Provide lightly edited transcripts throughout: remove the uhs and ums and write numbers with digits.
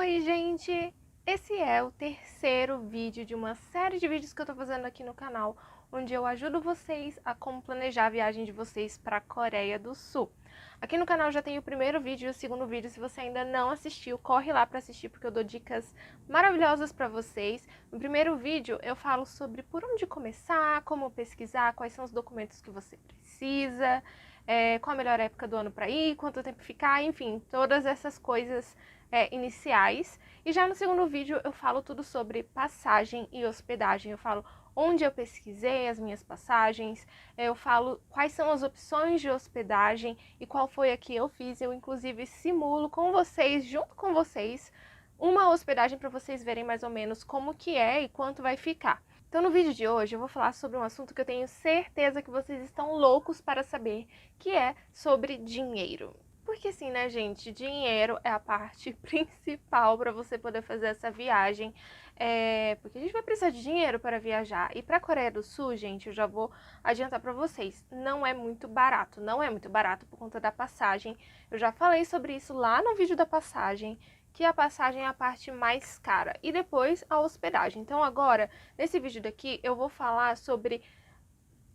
Oi, gente! Esse é o terceiro vídeo de uma série de vídeos que eu tô fazendo aqui no canal, onde eu ajudo vocês a como planejar a viagem de vocês para a Coreia do Sul. Aqui no canal já tem o primeiro vídeo e o segundo vídeo. Se você ainda não assistiu, corre lá para assistir, porque eu dou dicas maravilhosas para vocês. No primeiro vídeo eu falo sobre por onde começar, como pesquisar, quais são os documentos que você precisa, qual a melhor época do ano para ir, quanto tempo ficar, enfim, todas essas coisas iniciais. E já no segundo vídeo eu falo tudo sobre passagem e hospedagem. Eu falo onde eu pesquisei as minhas passagens, eu falo quais são as opções de hospedagem e qual foi a que eu fiz. Eu inclusive simulo com vocês, junto com vocês, uma hospedagem para vocês verem mais ou menos como que é e quanto vai ficar. Então no vídeo de hoje eu vou falar sobre um assunto que eu tenho certeza que vocês estão loucos para saber, que é sobre dinheiro. Porque assim, né, gente, dinheiro é a parte principal para você poder fazer essa viagem, porque a gente vai precisar de dinheiro para viajar. E para a Coreia do Sul, gente, eu já vou adiantar para vocês, não é muito barato, não é muito barato por conta da passagem. Eu já falei sobre isso lá no vídeo da passagem, que a passagem é a parte mais cara, e depois a hospedagem. Então agora, nesse vídeo daqui, eu vou falar sobre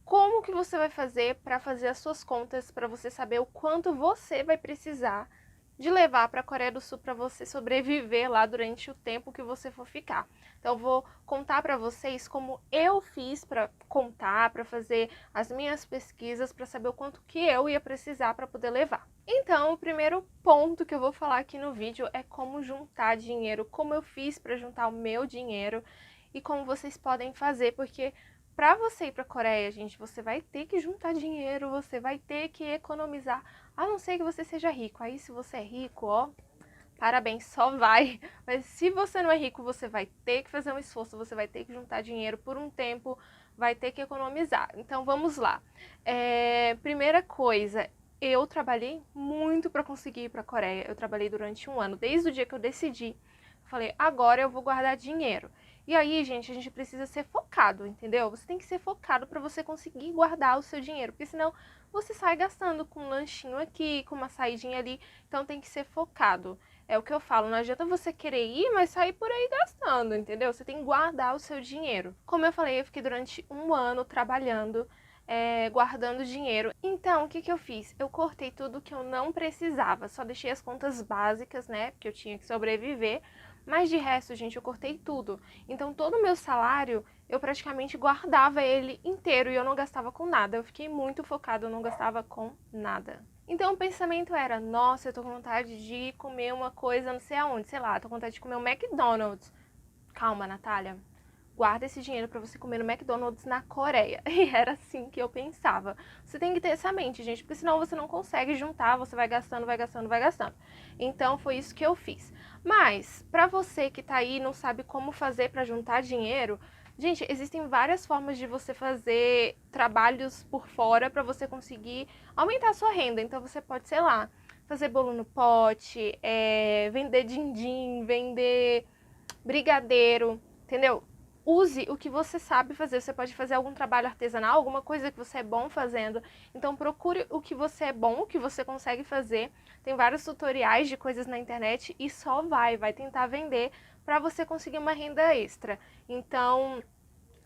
como que você vai fazer para fazer as suas contas, para você saber o quanto você vai precisar de levar para a Coreia do Sul para você sobreviver lá durante o tempo que você for ficar. Então eu vou contar para vocês como eu fiz para contar, para fazer as minhas pesquisas, para saber o quanto que eu ia precisar para poder levar. Então, o primeiro ponto que eu vou falar aqui no vídeo é como juntar dinheiro, como eu fiz para juntar o meu dinheiro e como vocês podem fazer, porque para você ir para a Coreia, gente, você vai ter que juntar dinheiro, você vai ter que economizar, a não ser que você seja rico. Aí, se você é rico, ó, parabéns, só vai. Mas se você não é rico, você vai ter que fazer um esforço, você vai ter que juntar dinheiro por um tempo, vai ter que economizar. Então, vamos lá. Primeira coisa, eu trabalhei muito para conseguir ir para a Coreia. Eu trabalhei durante um ano, desde o dia que eu decidi. Falei, agora eu vou guardar dinheiro. E aí, gente, a gente precisa ser focado, entendeu? Você tem que ser focado para você conseguir guardar o seu dinheiro, porque senão você sai gastando com um lanchinho aqui, com uma saidinha ali. Então tem que ser focado. É o que eu falo, não adianta você querer ir, mas sair por aí gastando, entendeu? Você tem que guardar o seu dinheiro. Como eu falei, eu fiquei durante um ano trabalhando, guardando dinheiro. Então, o que que eu fiz? Eu cortei tudo que eu não precisava, só deixei as contas básicas, né, porque eu tinha que sobreviver. Mas de resto, gente, eu cortei tudo. Então, todo o meu salário, eu praticamente guardava ele inteiro e eu não gastava com nada. Eu fiquei muito focada, eu não gastava com nada. Então, o pensamento era, nossa, eu tô com vontade de comer uma coisa não sei aonde, sei lá, tô com vontade de comer um McDonald's. Calma, Natália. Guarda esse dinheiro para você comer no McDonald's na Coreia. E era assim que eu pensava. Você tem que ter essa mente, gente, porque senão você não consegue juntar, você vai gastando, vai gastando, vai gastando. Então foi isso que eu fiz. Mas, para você que tá aí e não sabe como fazer para juntar dinheiro, gente, existem várias formas de você fazer trabalhos por fora para você conseguir aumentar a sua renda. Então você pode, sei lá, fazer bolo no pote, vender din-din, vender brigadeiro, entendeu? Use o que você sabe fazer. Você pode fazer algum trabalho artesanal, alguma coisa que você é bom fazendo. Então procure o que você é bom, o que você consegue fazer. Tem vários tutoriais de coisas na internet e só vai tentar vender para você conseguir uma renda extra. Então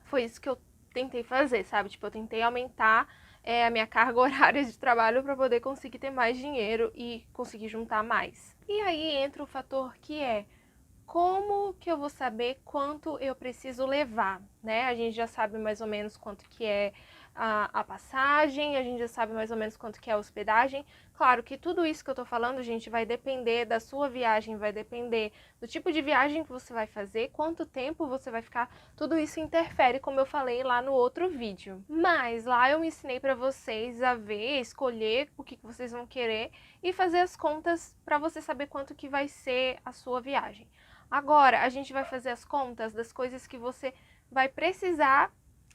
foi isso que eu tentei fazer, sabe? Tipo, eu tentei aumentar a minha carga horária de trabalho para poder conseguir ter mais dinheiro e conseguir juntar mais. E aí entra o fator que é: como que eu vou saber quanto eu preciso levar, né? A gente já sabe mais ou menos quanto que é a passagem, a gente já sabe mais ou menos quanto que é a hospedagem. Claro que tudo isso que eu tô falando, gente, vai depender da sua viagem, vai depender do tipo de viagem que você vai fazer, quanto tempo você vai ficar, tudo isso interfere, como eu falei lá no outro vídeo. Mas lá eu me ensinei para vocês a ver, escolher o que vocês vão querer e fazer as contas para você saber quanto que vai ser a sua viagem. Agora, a gente vai fazer as contas das coisas que você vai precisar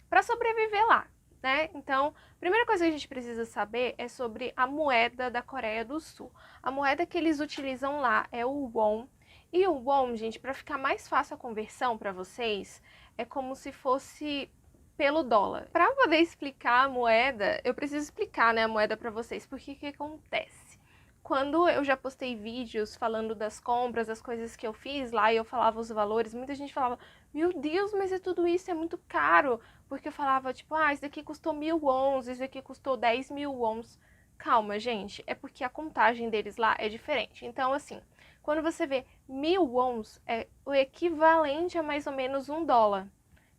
para sobreviver lá, né? Então, a primeira coisa que a gente precisa saber é sobre a moeda da Coreia do Sul. A moeda que eles utilizam lá é o won. E o won, gente, para ficar mais fácil a conversão para vocês, é como se fosse pelo dólar. Para poder explicar a moeda, eu preciso explicar, né, a moeda para vocês, porque o que acontece? quando eu já postei vídeos falando das compras, das coisas que eu fiz lá, e eu falava os valores, muita gente falava, meu Deus, mas é tudo isso, é muito caro. Porque eu falava, tipo, isso daqui custou 1.000 wons, isso daqui custou 10.000 wons. Calma, gente, é porque a contagem deles lá é diferente. Então, assim, quando você vê 1.000 wons, é o equivalente a mais ou menos $1.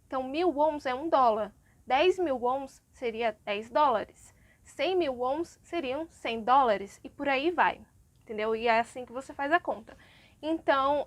Então, 1.000 wons é $1. 10.000 wons seria $10. 100.000 wons seriam $100 e por aí vai, entendeu? E é assim que você faz a conta. Então,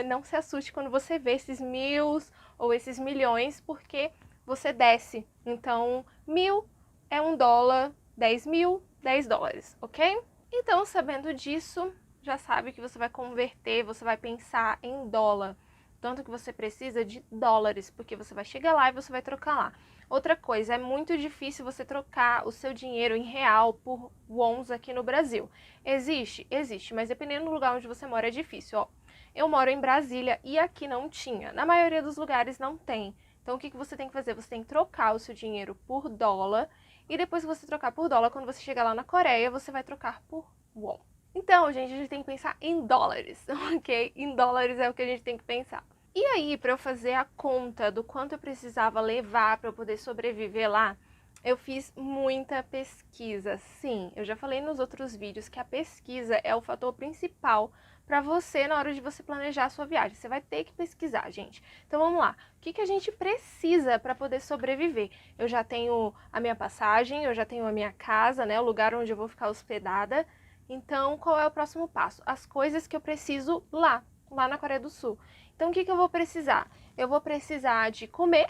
não se assuste quando você vê esses mils ou esses milhões, porque você desce. Então, 1.000 é $1, 10.000, $10, ok? Então, sabendo disso, já sabe que você vai converter, você vai pensar em dólar. Tanto que você precisa de dólares, porque você vai chegar lá e você vai trocar lá. Outra coisa, é muito difícil você trocar o seu dinheiro em real por wons aqui no Brasil. Existe? Existe, mas dependendo do lugar onde você mora é difícil. Ó, eu moro em Brasília e aqui não tinha. Na maioria dos lugares não tem. Então o que você tem que fazer? Você tem que trocar o seu dinheiro por dólar e depois que você trocar por dólar, quando você chegar lá na Coreia, você vai trocar por won. Então, gente, a gente tem que pensar em dólares, ok? Em dólares é o que a gente tem que pensar. E aí, para eu fazer a conta do quanto eu precisava levar para eu poder sobreviver lá, eu fiz muita pesquisa. Sim, eu já falei nos outros vídeos que a pesquisa é o fator principal para você na hora de você planejar a sua viagem. Você vai ter que pesquisar, gente. Então vamos lá. O que a gente precisa para poder sobreviver? Eu já tenho a minha passagem, eu já tenho a minha casa, né, o lugar onde eu vou ficar hospedada. Então, qual é o próximo passo? As coisas que eu preciso lá na Coreia do Sul. Então, o que eu vou precisar? Eu vou precisar de comer,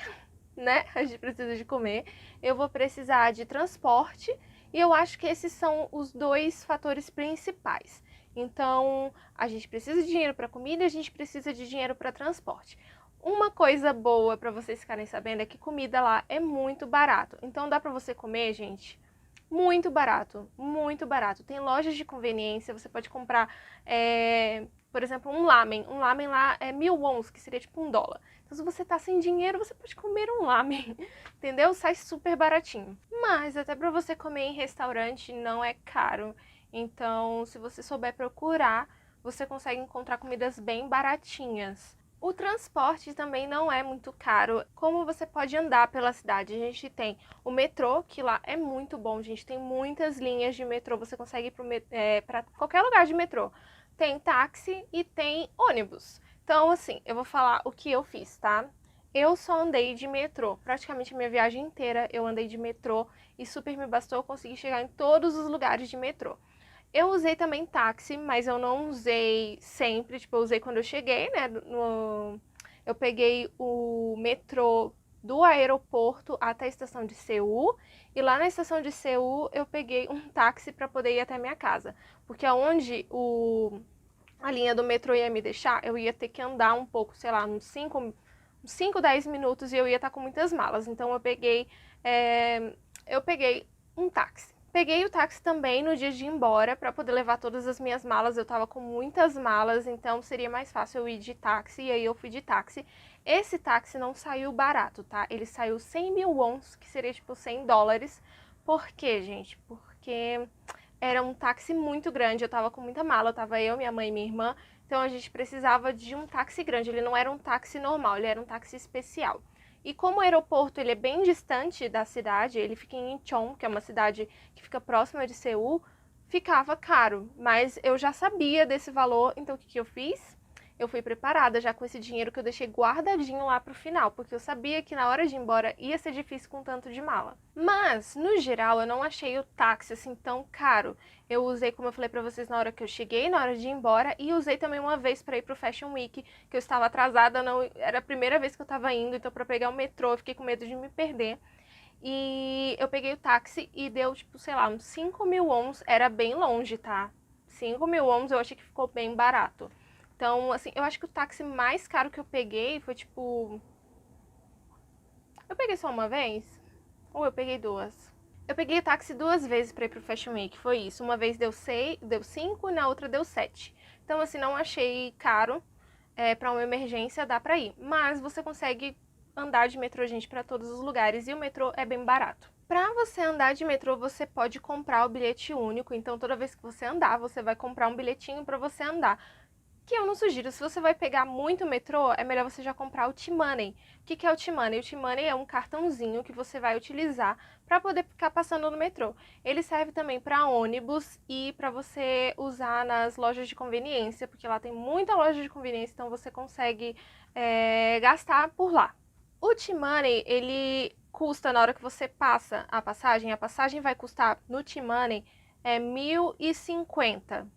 né? A gente precisa de comer. Eu vou precisar de transporte. E eu acho que esses são os dois fatores principais. Então, a gente precisa de dinheiro para comida e a gente precisa de dinheiro para transporte. Uma coisa boa para vocês ficarem sabendo é que comida lá é muito barato. Então, dá para você comer, gente, muito barato, muito barato. Tem lojas de conveniência, você pode comprar, por exemplo, um lamen. Um lamen lá é 1.000 wons, que seria tipo $1. Então, se você tá sem dinheiro, você pode comer um lamen, entendeu? Sai super baratinho. Mas até pra você comer em restaurante não é caro. Então, se você souber procurar, você consegue encontrar comidas bem baratinhas. O transporte também não é muito caro. Como você pode andar pela cidade? A gente tem o metrô, que lá é muito bom, gente. Tem muitas linhas de metrô, você consegue ir para qualquer lugar de metrô. Tem táxi e tem ônibus. Então, assim, eu vou falar o que eu fiz, tá? Eu só andei de metrô. Praticamente a minha viagem inteira eu andei de metrô e super me bastou, eu consegui chegar em todos os lugares de metrô. Eu usei também táxi, mas eu não usei sempre, tipo, eu usei quando eu cheguei, né, eu peguei o metrô do aeroporto até a estação de Seul, e lá na estação de Seul eu peguei um táxi para poder ir até minha casa, porque aonde a linha do metrô ia me deixar, eu ia ter que andar um pouco, sei lá, uns 5, 10 minutos e eu ia estar com muitas malas, então eu peguei um táxi. Peguei o táxi também no dia de ir embora para poder levar todas as minhas malas. Eu tava com muitas malas, então seria mais fácil eu ir de táxi, e aí eu fui de táxi. Esse táxi não saiu barato, tá? Ele saiu 100.000 wons, que seria tipo $100. Por quê, gente? Porque era um táxi muito grande, eu tava com muita mala, tava eu, minha mãe e minha irmã, então a gente precisava de um táxi grande. Ele não era um táxi normal, ele era um táxi especial. E como o aeroporto ele é bem distante da cidade, ele fica em Incheon, que é uma cidade que fica próxima de Seul, ficava caro. Mas eu já sabia desse valor, então o que eu fiz? Eu fui preparada já com esse dinheiro que eu deixei guardadinho lá pro final, porque eu sabia que na hora de ir embora ia ser difícil com tanto de mala. Mas, no geral, eu não achei o táxi assim tão caro. Eu usei, como eu falei pra vocês, na hora que eu cheguei, na hora de ir embora, e usei também uma vez pra ir pro Fashion Week, que eu estava atrasada, não era a primeira vez que eu tava indo, então pra pegar o metrô eu fiquei com medo de me perder. E eu peguei o táxi e deu, tipo, sei lá, uns 5.000 wons, era bem longe, tá? 5.000 wons eu achei que ficou bem barato. Então, assim, eu acho que o táxi mais caro que eu peguei foi, tipo... Eu peguei só uma vez? Ou eu peguei duas? Eu peguei o táxi 2 vezes pra ir pro Fashion Week, foi isso. Uma vez deu 5 e na outra deu 7. Então, assim, não achei caro. Pra uma emergência dá pra ir. Mas você consegue andar de metrô, gente, pra todos os lugares. E o metrô é bem barato. Para você andar de metrô, você pode comprar o bilhete único, então toda vez que você andar, você vai comprar um bilhetinho para você andar. Que eu não sugiro, se você vai pegar muito metrô, é melhor você já comprar o T-Money. O que é o T-Money? O T-Money é um cartãozinho que você vai utilizar para poder ficar passando no metrô. Ele serve também para ônibus e para você usar nas lojas de conveniência, porque lá tem muita loja de conveniência, então você consegue gastar por lá. O T-Money, ele custa na hora que você passa a passagem vai custar no T-Money 1.050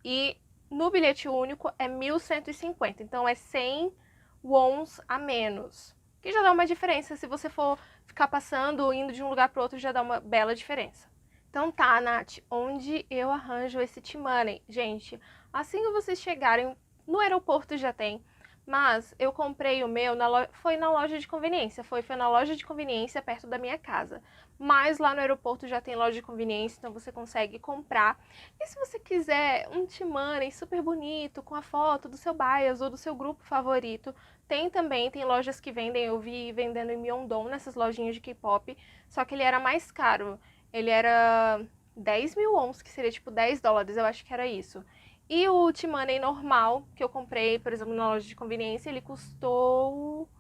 e no bilhete único é 1.150, então é 100 wons a menos, que já dá uma diferença, se você for ficar passando, indo de um lugar para outro, já dá uma bela diferença. Então tá, Nath, onde eu arranjo esse T-Money? Gente, assim que vocês chegarem, no aeroporto já tem, mas eu comprei o meu, foi na loja de conveniência, foi na loja de conveniência perto da minha casa. Mas lá no aeroporto já tem loja de conveniência, então você consegue comprar. E se você quiser um T-Money super bonito, com a foto do seu bias ou do seu grupo favorito, tem também, tem lojas que vendem, eu vi vendendo em Myeongdong, nessas lojinhas de K-pop, só que ele era mais caro. Ele era 10.000 wons, que seria tipo $10, eu acho que era isso. E o T-Money normal, que eu comprei, por exemplo, na loja de conveniência, ele custou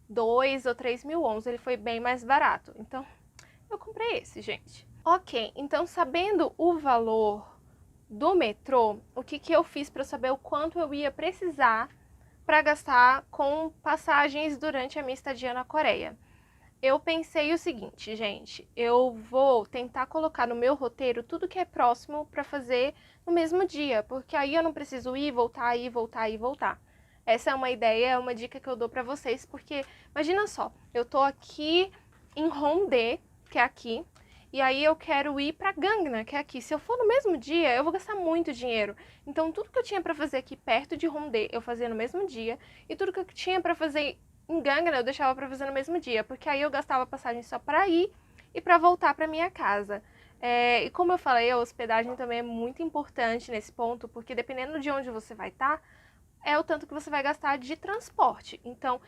2 ou 3.000 wons, ele foi bem mais barato. Então, eu comprei esse, gente. Ok, então sabendo o valor do metrô, o que eu fiz para saber o quanto eu ia precisar para gastar com passagens durante a minha estadia na Coreia? Eu pensei o seguinte, gente, eu vou tentar colocar no meu roteiro tudo que é próximo para fazer no mesmo dia, porque aí eu não preciso ir, voltar, ir, voltar, ir, voltar. Essa é uma ideia, é uma dica que eu dou para vocês, porque imagina só, eu tô aqui em Hongdae, que é aqui, e aí eu quero ir para Gangnam, que é aqui. Se eu for no mesmo dia, eu vou gastar muito dinheiro. Então tudo que eu tinha para fazer aqui perto de Hongdae, eu fazia no mesmo dia, e tudo que eu tinha para fazer em Gangnam eu deixava para fazer no mesmo dia, porque aí eu gastava passagem só para ir e para voltar para minha casa. E como eu falei, a hospedagem também é muito importante nesse ponto, porque dependendo de onde você vai estar, é o tanto que você vai gastar de transporte. Então,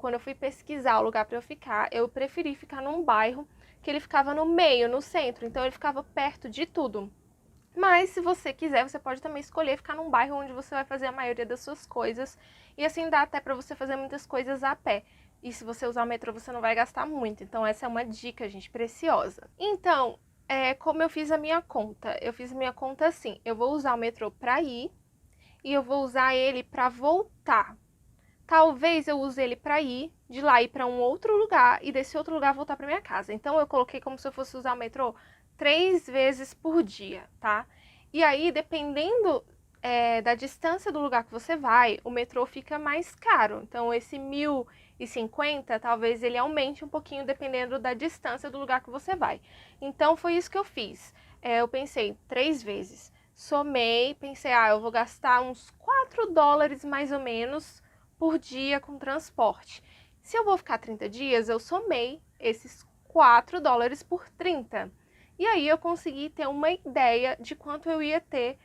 quando eu fui pesquisar o lugar para eu ficar, eu preferi ficar num bairro que ele ficava no meio, no centro, então ele ficava perto de tudo. Mas, se você quiser, você pode também escolher ficar num bairro onde você vai fazer a maioria das suas coisas. E assim dá até para você fazer muitas coisas a pé. E se você usar o metrô, você não vai gastar muito. Então, essa é uma dica, gente, preciosa. Então, como eu fiz a minha conta? Eu fiz a minha conta assim, eu vou usar o metrô para ir e eu vou usar ele para voltar. Talvez eu use ele para ir, de lá ir para um outro lugar e desse outro lugar voltar para minha casa. Então, eu coloquei como se eu fosse usar o metrô 3 vezes por dia, tá? E aí, dependendo da distância do lugar que você vai, o metrô fica mais caro. Então, esse 1.050, talvez ele aumente um pouquinho dependendo da distância do lugar que você vai. Então, foi isso que eu fiz. Eu pensei 3 vezes. Somei, pensei, eu vou gastar uns $4 mais ou menos por dia com transporte. Se eu vou ficar 30 dias, eu somei esses $4 por 30. E aí eu consegui ter uma ideia de quanto eu ia ter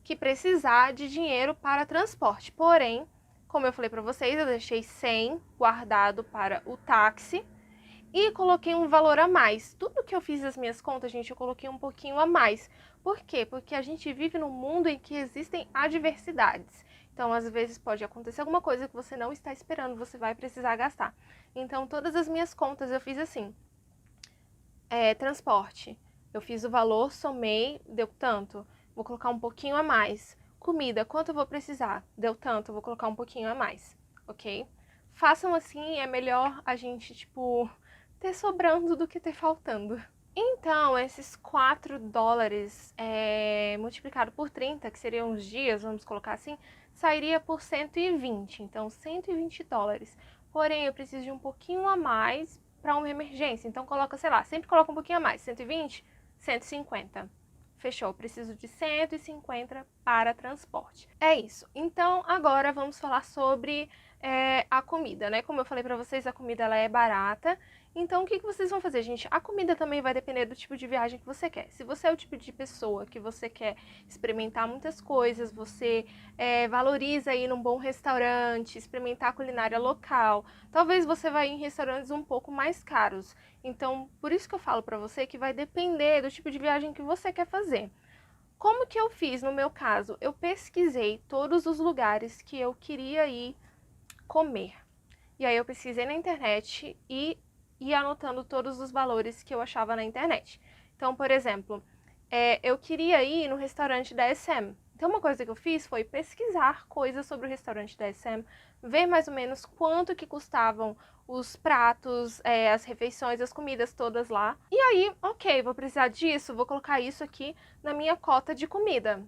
que precisar de dinheiro para transporte. Porém, como eu falei para vocês, eu deixei 100 guardado para o táxi e coloquei um valor a mais. Tudo que eu fiz as minhas contas, gente, eu coloquei um pouquinho a mais. Por quê? Porque a gente vive num mundo em que existem adversidades. Então, às vezes pode acontecer alguma coisa que você não está esperando, você vai precisar gastar. Então, todas as minhas contas eu fiz assim. Transporte. Eu fiz o valor, somei, deu tanto. Vou colocar um pouquinho a mais. Comida, quanto eu vou precisar? Deu tanto, vou colocar um pouquinho a mais, ok? Façam assim, é melhor a gente, tipo, ter sobrando do que ter faltando. Então, esses $4 multiplicado por 30, que seriam os dias, vamos colocar assim, sairia por 120. Então, $120. Porém, eu preciso de um pouquinho a mais para uma emergência. Então, coloca, sei lá, sempre coloca um pouquinho a mais. 120, 150. Fechou, preciso de 150 para transporte. É isso. Então, agora vamos falar sobre a comida, né? Como eu falei para vocês, a comida ela é barata. Então, o que vocês vão fazer, gente? A comida também vai depender do tipo de viagem que você quer. Se você é o tipo de pessoa que você quer experimentar muitas coisas, você valoriza ir num bom restaurante, experimentar a culinária local, talvez você vá em restaurantes um pouco mais caros. Então, por isso que eu falo pra você que vai depender do tipo de viagem que você quer fazer. Como que eu fiz no meu caso? Eu pesquisei todos os lugares que eu queria ir comer. E aí eu pesquisei na internet e ia anotando todos os valores que eu achava na internet. Então, por exemplo, eu queria ir no restaurante da SM. Então, uma coisa que eu fiz foi pesquisar coisas sobre o restaurante da SM, ver mais ou menos quanto que custavam os pratos, as refeições, as comidas todas lá. E aí, ok, vou precisar disso, vou colocar isso aqui na minha cota de comida,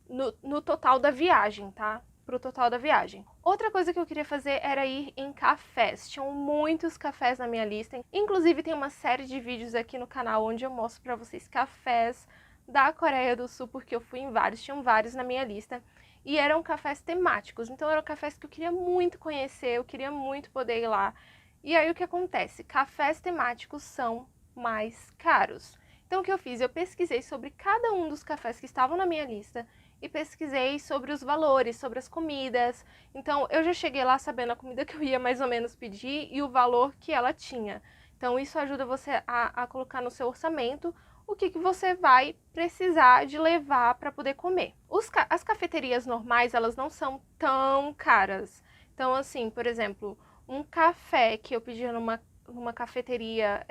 no total da viagem, tá? Pro total da viagem. Outra coisa que eu queria fazer era ir em cafés. Tinham muitos cafés na minha lista. Inclusive tem uma série de vídeos aqui no canal onde eu mostro pra vocês cafés da Coreia do Sul, porque eu fui em vários, tinham vários na minha lista. E eram cafés temáticos, então eram cafés que eu queria muito conhecer, eu queria muito poder ir lá. E aí o que acontece? Cafés temáticos são mais caros. Então o que eu fiz? Eu pesquisei sobre cada um dos cafés que estavam na minha lista e pesquisei sobre os valores, sobre as comidas. Então, eu já cheguei lá sabendo a comida que eu ia mais ou menos pedir e o valor que ela tinha. Então, isso ajuda você a colocar no seu orçamento o que você vai precisar de levar para poder comer. As cafeterias normais, elas não são tão caras. Então, assim, por exemplo, um café que eu pedia numa cafeteria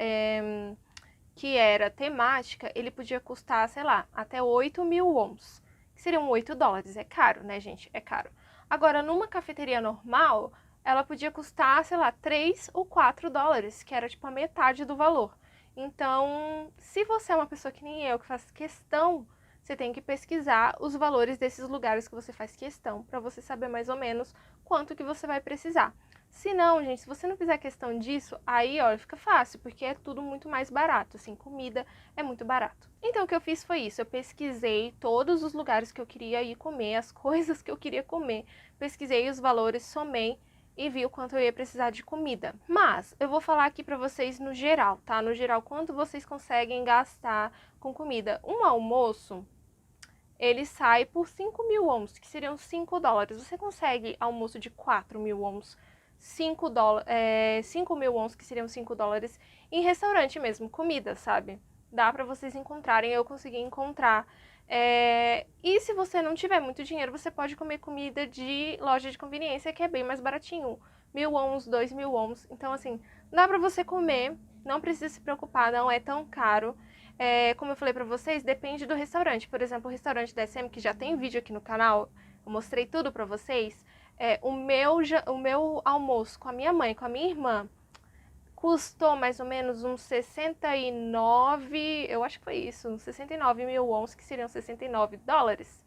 que era temática, ele podia custar, sei lá, até 8.000 wons, que seriam 8 dólares. É caro, né, gente? É caro. Agora, numa cafeteria normal, ela podia custar, sei lá, 3 ou 4 dólares, que era tipo a metade do valor. Então, se você é uma pessoa que nem eu, que faz questão, você tem que pesquisar os valores desses lugares que você faz questão, para você saber mais ou menos quanto que você vai precisar. Se não, gente, se você não fizer questão disso, aí, olha, fica fácil, porque é tudo muito mais barato, assim, comida é muito barato. Então, o que eu fiz foi isso, eu pesquisei todos os lugares que eu queria ir comer, as coisas que eu queria comer, pesquisei os valores, somei e vi o quanto eu ia precisar de comida. Mas, eu vou falar aqui pra vocês no geral, tá? No geral, quanto vocês conseguem gastar com comida. Um almoço, ele sai por 5.000 wons, que seriam 5 dólares. Você consegue almoço de 4.000 wons, 5.000 wons, que seriam 5 dólares, em restaurante mesmo, comida, sabe? Dá pra vocês encontrarem, eu consegui encontrar. E se você não tiver muito dinheiro, você pode comer comida de loja de conveniência, que é bem mais baratinho. 1.000 wons, 2.000 wons. Então, assim, dá pra você comer, não precisa se preocupar, não é tão caro. Como eu falei pra vocês, depende do restaurante. Por exemplo, o restaurante da SM, que já tem vídeo aqui no canal, eu mostrei tudo pra vocês. O meu almoço com a minha mãe, com a minha irmã, custou mais ou menos uns 69, eu acho que foi isso, uns 69.000 wons, que seriam 69 dólares.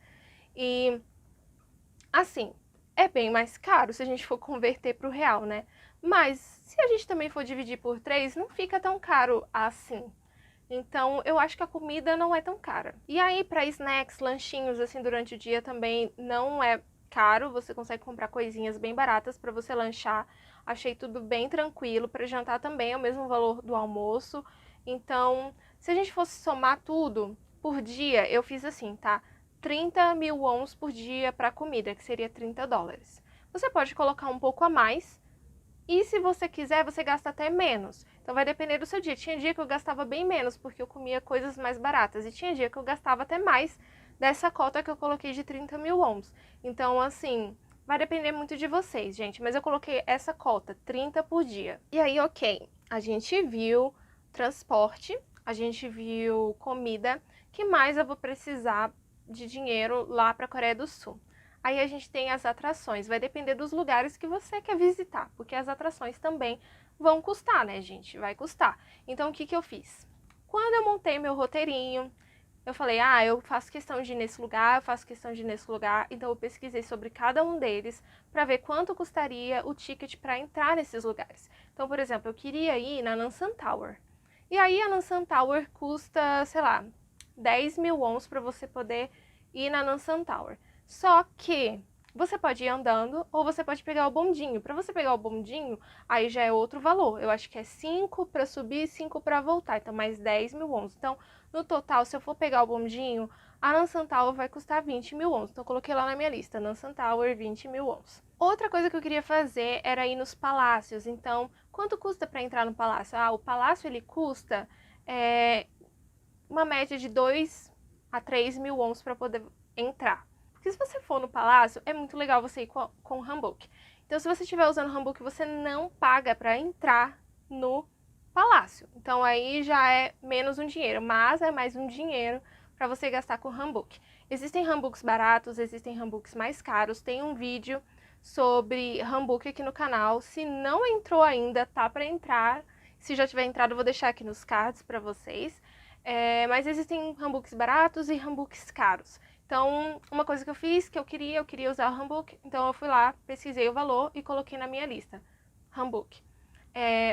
E, assim, é bem mais caro se a gente for converter para o real, né? Mas, se a gente também for dividir por 3, não fica tão caro assim. Então, eu acho que a comida não é tão cara. E aí, para snacks, lanchinhos, assim, durante o dia também não é caro. Você consegue comprar coisinhas bem baratas para você lanchar. Achei tudo bem tranquilo. Para jantar também é o mesmo valor do almoço. Então, se a gente fosse somar tudo por dia, eu fiz assim, tá? 30.000 wons por dia para comida, que seria 30 dólares. Você pode colocar um pouco a mais. E se você quiser, você gasta até menos. Então vai depender do seu dia. Tinha dia que eu gastava bem menos, porque eu comia coisas mais baratas. E tinha dia que eu gastava até mais dessa cota que eu coloquei de 30.000 wons. Então, assim, vai depender muito de vocês, gente. Mas eu coloquei essa cota, 30 por dia. E aí, ok, a gente viu transporte, a gente viu comida. Que mais eu vou precisar de dinheiro lá para a Coreia do Sul? Aí a gente tem as atrações, vai depender dos lugares que você quer visitar, porque as atrações também vão custar, né, gente? Vai custar. Então, o que que eu fiz? Quando eu montei meu roteirinho, eu falei, eu faço questão de ir nesse lugar, eu faço questão de ir nesse lugar, então eu pesquisei sobre cada um deles para ver quanto custaria o ticket para entrar nesses lugares. Então, por exemplo, eu queria ir na Nansan Tower. E aí a Nansan Tower custa, sei lá, 10.000 wons para você poder ir na Nansan Tower. Só que Você pode ir andando ou você pode pegar o bondinho. Para você pegar o bondinho, aí já é outro valor. Eu acho que é 5 para subir e 5 para voltar, então mais 10 mil wons. Então, no total, se eu for pegar o bondinho, a Nansan Tower vai custar 20 mil wons. Então, eu coloquei lá na minha lista, Nansan Tower, 20 mil wons. Outra coisa que eu queria fazer era ir nos palácios. Então, quanto custa para entrar no palácio? O palácio ele custa uma média de 2 a 3 mil wons para poder entrar. Porque se você for no palácio, é muito legal você ir com o hanbok. Então, se você estiver usando o hanbok, você não paga para entrar no palácio. Então, aí já é menos um dinheiro, mas é mais um dinheiro para você gastar com o hanbok. Existem hanboks baratos, existem hanboks mais caros. Tem um vídeo sobre hanbok aqui no canal. Se não entrou ainda, tá para entrar. Se já tiver entrado, eu vou deixar aqui nos cards para vocês. Mas existem hanboks baratos e hanboks caros. Então, uma coisa que eu fiz, que eu queria usar o hanbok, então eu fui lá, pesquisei o valor e coloquei na minha lista, hanbok.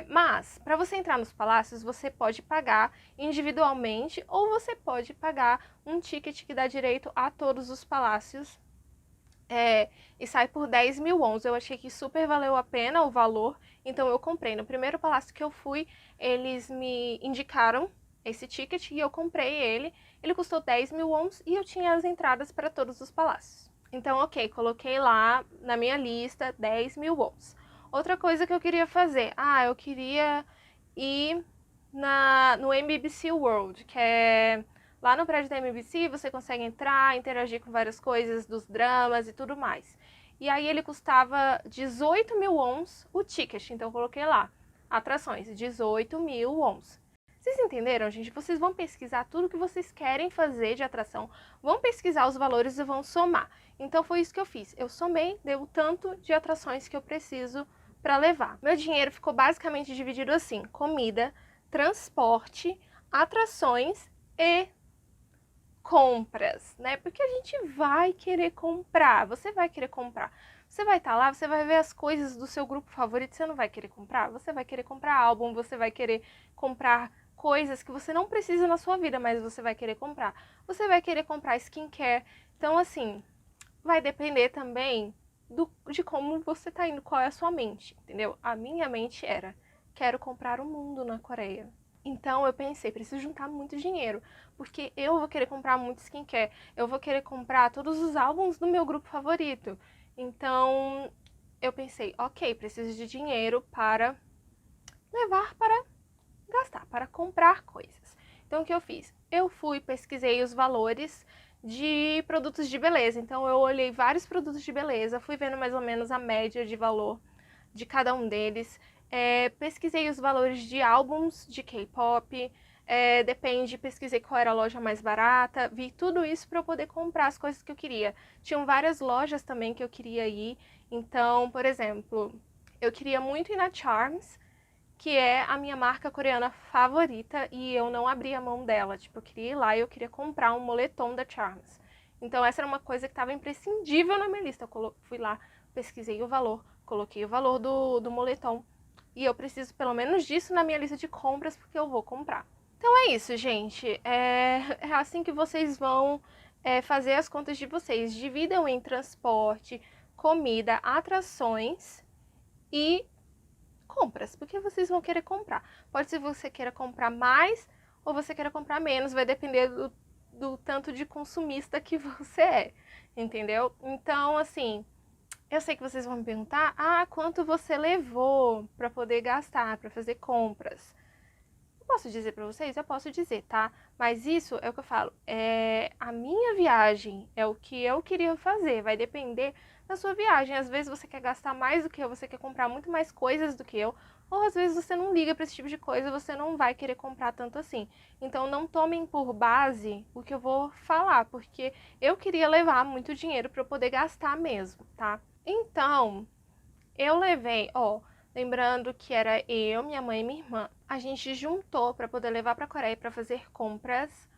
Mas, para você entrar nos palácios, você pode pagar individualmente ou você pode pagar um ticket que dá direito a todos os palácios e sai por 10 mil wons. Eu achei que super valeu a pena o valor, então eu comprei. No primeiro palácio que eu fui, eles me indicaram esse ticket e eu comprei ele. Ele custou 10 mil wons e eu tinha as entradas para todos os palácios. Então, ok, coloquei lá na minha lista 10 mil wons. Outra coisa que eu queria fazer, eu queria ir no MBC World, que é lá no prédio da MBC, você consegue entrar, interagir com várias coisas dos dramas e tudo mais. E aí ele custava 18 mil wons o ticket, então eu coloquei lá, atrações, 18 mil wons. Vocês entenderam, gente? Vocês vão pesquisar tudo que vocês querem fazer de atração, vão pesquisar os valores e vão somar. Então foi isso que eu fiz. Eu somei, deu o tanto de atrações que eu preciso para levar. Meu dinheiro ficou basicamente dividido assim: comida, transporte, atrações e compras, né? Porque a gente vai querer comprar, você vai querer comprar. Você vai estar lá, você vai ver as coisas do seu grupo favorito, você não vai querer comprar? Você vai querer comprar álbum, você vai querer comprar coisas que você não precisa na sua vida, mas você vai querer comprar. Você vai querer comprar skincare. Então, assim, vai depender também de como você tá indo, qual é a sua mente, entendeu? A minha mente era, quero comprar o mundo na Coreia. Então eu pensei, preciso juntar muito dinheiro, porque eu vou querer comprar muito skincare, eu vou querer comprar todos os álbuns do meu grupo favorito. Então eu pensei, ok, preciso de dinheiro para levar para gastar, para comprar coisas. Então o que eu fiz? Eu fui, pesquisei os valores de produtos de beleza. Então eu olhei vários produtos de beleza, fui vendo mais ou menos a média de valor de cada um deles. Pesquisei os valores de álbuns de K-pop, pesquisei qual era a loja mais barata, vi tudo isso para eu poder comprar as coisas que eu queria. Tinham várias lojas também que eu queria ir, então, por exemplo, eu queria muito ir na Charms, que é a minha marca coreana favorita, e eu não abri a mão dela. Tipo, eu queria ir lá e eu queria comprar um moletom da Charms. Então essa era uma coisa que estava imprescindível na minha lista. Eu fui lá, pesquisei o valor, coloquei o valor do moletom. E eu preciso pelo menos disso na minha lista de compras, porque eu vou comprar. Então é isso, gente. É assim que vocês vão fazer as contas de vocês. Dividam em transporte, comida, atrações e compras, porque vocês vão querer comprar. Pode ser que você queira comprar mais ou você queira comprar menos, vai depender do tanto de consumista que você é, entendeu? Então, assim, eu sei que vocês vão me perguntar, quanto você levou para poder gastar, para fazer compras? Eu posso dizer para vocês? Eu posso dizer, tá? Mas isso é o que eu falo, a minha viagem, é o que eu queria fazer, vai depender da sua viagem. Às vezes você quer gastar mais do que eu, você quer comprar muito mais coisas do que eu, ou às vezes você não liga para esse tipo de coisa, você não vai querer comprar tanto assim. Então não tomem por base o que eu vou falar, porque eu queria levar muito dinheiro para eu poder gastar mesmo, tá? Então, eu levei, lembrando que era eu, minha mãe e minha irmã. A gente juntou para poder levar para a Coreia para fazer compras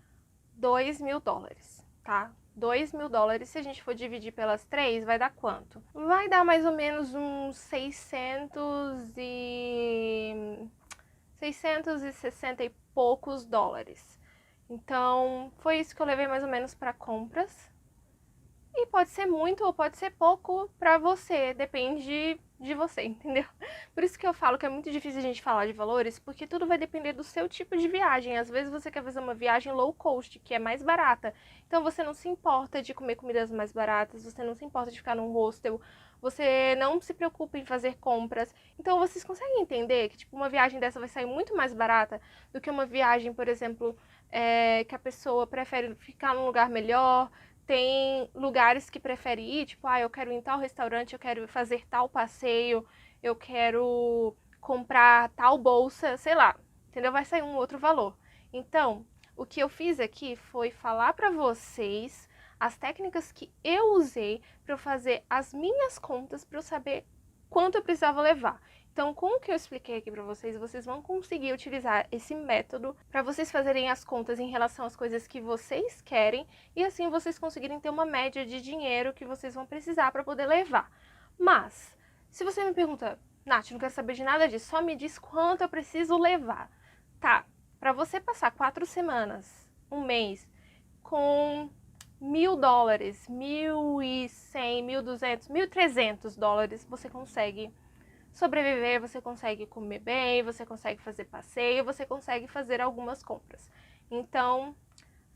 2 mil dólares, tá? 2 mil dólares, se a gente for dividir pelas 3, vai dar quanto? Vai dar mais ou menos uns 660 e poucos dólares. Então, foi isso que eu levei mais ou menos para compras. E pode ser muito ou pode ser pouco pra você, depende de você, entendeu? Por isso que eu falo que é muito difícil a gente falar de valores, porque tudo vai depender do seu tipo de viagem. Às vezes você quer fazer uma viagem low cost, que é mais barata. Então você não se importa de comer comidas mais baratas, você não se importa de ficar num hostel, você não se preocupa em fazer compras. Então vocês conseguem entender que tipo uma viagem dessa vai sair muito mais barata do que uma viagem, por exemplo, que a pessoa prefere ficar num lugar melhor. Tem lugares que prefere ir, tipo, eu quero ir em tal restaurante, eu quero fazer tal passeio, eu quero comprar tal bolsa, sei lá, entendeu? Vai sair um outro valor. Então, o que eu fiz aqui foi falar para vocês as técnicas que eu usei para eu fazer as minhas contas para eu saber quanto eu precisava levar. Então, com o que eu expliquei aqui para vocês, vocês vão conseguir utilizar esse método para vocês fazerem as contas em relação às coisas que vocês querem e assim vocês conseguirem ter uma média de dinheiro que vocês vão precisar para poder levar. Mas, se você me pergunta, Nath, não quero saber de nada disso, só me diz quanto eu preciso levar. Tá, para você passar 4 semanas, um mês, com $1.000, 1.100, 1.200, 1.300 dólares, você consegue sobreviver, você consegue comer bem, você consegue fazer passeio, você consegue fazer algumas compras. Então,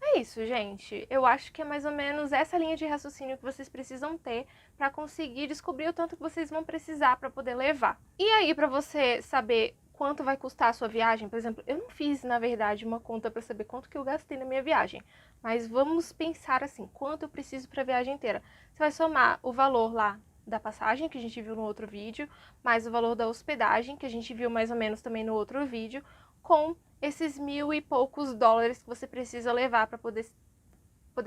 é isso, gente. Eu acho que é mais ou menos essa linha de raciocínio que vocês precisam ter para conseguir descobrir o tanto que vocês vão precisar para poder levar. E aí, para você saber quanto vai custar a sua viagem, por exemplo, eu não fiz, na verdade, uma conta para saber quanto que eu gastei na minha viagem, mas vamos pensar assim, quanto eu preciso para a viagem inteira. Você vai somar o valor lá da passagem, que a gente viu no outro vídeo, mais o valor da hospedagem, que a gente viu mais ou menos também no outro vídeo, com esses 1.000 e poucos dólares que você precisa levar para poder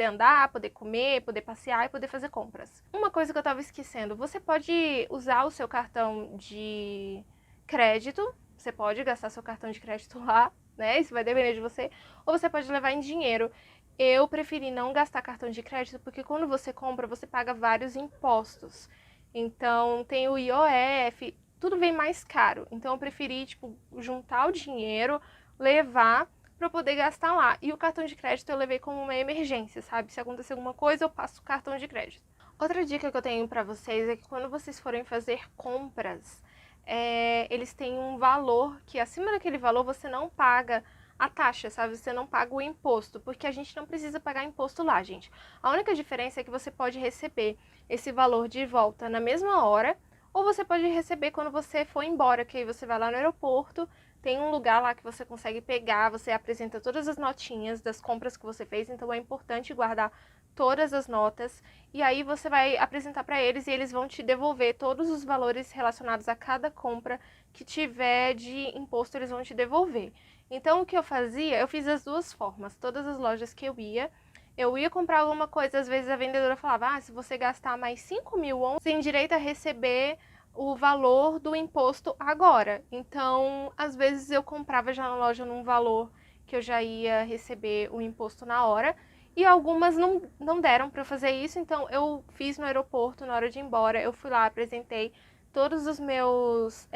andar, poder comer, poder passear e poder fazer compras. Uma coisa que eu estava esquecendo, você pode usar o seu cartão de crédito, você pode gastar seu cartão de crédito lá, né? Isso vai depender de você, ou você pode levar em dinheiro. Eu preferi não gastar cartão de crédito porque quando você compra, você paga vários impostos. Então, tem o IOF, tudo vem mais caro. Então, eu preferi, tipo, juntar o dinheiro, levar para poder gastar lá. E o cartão de crédito eu levei como uma emergência, sabe? Se acontecer alguma coisa, eu passo o cartão de crédito. Outra dica que eu tenho para vocês é que quando vocês forem fazer compras, eles têm um valor que acima daquele valor você não paga a taxa, sabe? Você não paga o imposto, porque a gente não precisa pagar imposto lá, gente. A única diferença é que você pode receber esse valor de volta na mesma hora, ou você pode receber quando você for embora, que aí você vai lá no aeroporto, tem um lugar lá que você consegue pegar, você apresenta todas as notinhas das compras que você fez, então é importante guardar todas as notas, e aí você vai apresentar para eles e eles vão te devolver todos os valores relacionados a cada compra que tiver de imposto, eles vão te devolver. Então, o que eu fazia? Eu fiz as duas formas. Todas as lojas que eu ia comprar alguma coisa, às vezes a vendedora falava, se você gastar mais 5.000 você tem direito a receber o valor do imposto agora. Então, às vezes eu comprava já na loja num valor que eu já ia receber o imposto na hora, e algumas não deram para fazer isso, então eu fiz no aeroporto, na hora de ir embora, eu fui lá, apresentei todos os meus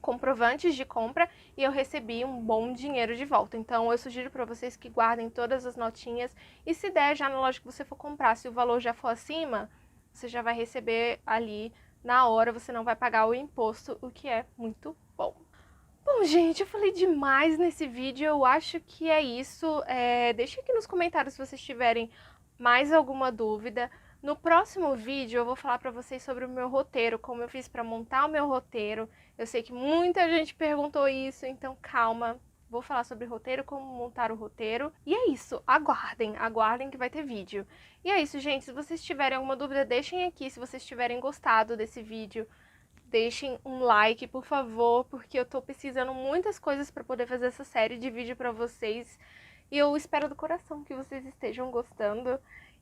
comprovantes de compra e eu recebi um bom dinheiro de volta. Então eu sugiro para vocês que guardem todas as notinhas e se der já na loja que você for comprar, se o valor já for acima, você já vai receber ali na hora, você não vai pagar o imposto, o que é muito bom. Bom, gente, eu falei demais nesse vídeo, eu acho que é isso. Deixa aqui nos comentários se vocês tiverem mais alguma dúvida. No próximo vídeo eu vou falar pra vocês sobre o meu roteiro, como eu fiz pra montar o meu roteiro. Eu sei que muita gente perguntou isso, então calma. Vou falar sobre roteiro, como montar o roteiro. E é isso, aguardem que vai ter vídeo. E é isso, gente, se vocês tiverem alguma dúvida, deixem aqui. Se vocês tiverem gostado desse vídeo, deixem um like, por favor, porque eu tô pesquisando muitas coisas para poder fazer essa série de vídeo para vocês. E eu espero do coração que vocês estejam gostando.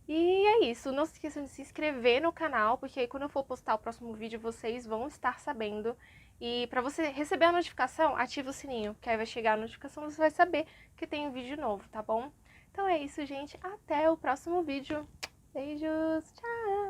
E é isso, não se esqueçam de se inscrever no canal, porque aí quando eu for postar o próximo vídeo, vocês vão estar sabendo. E para você receber a notificação, ativa o sininho, que aí vai chegar a notificação e você vai saber que tem um vídeo novo, tá bom? Então é isso, gente. Até o próximo vídeo. Beijos, tchau!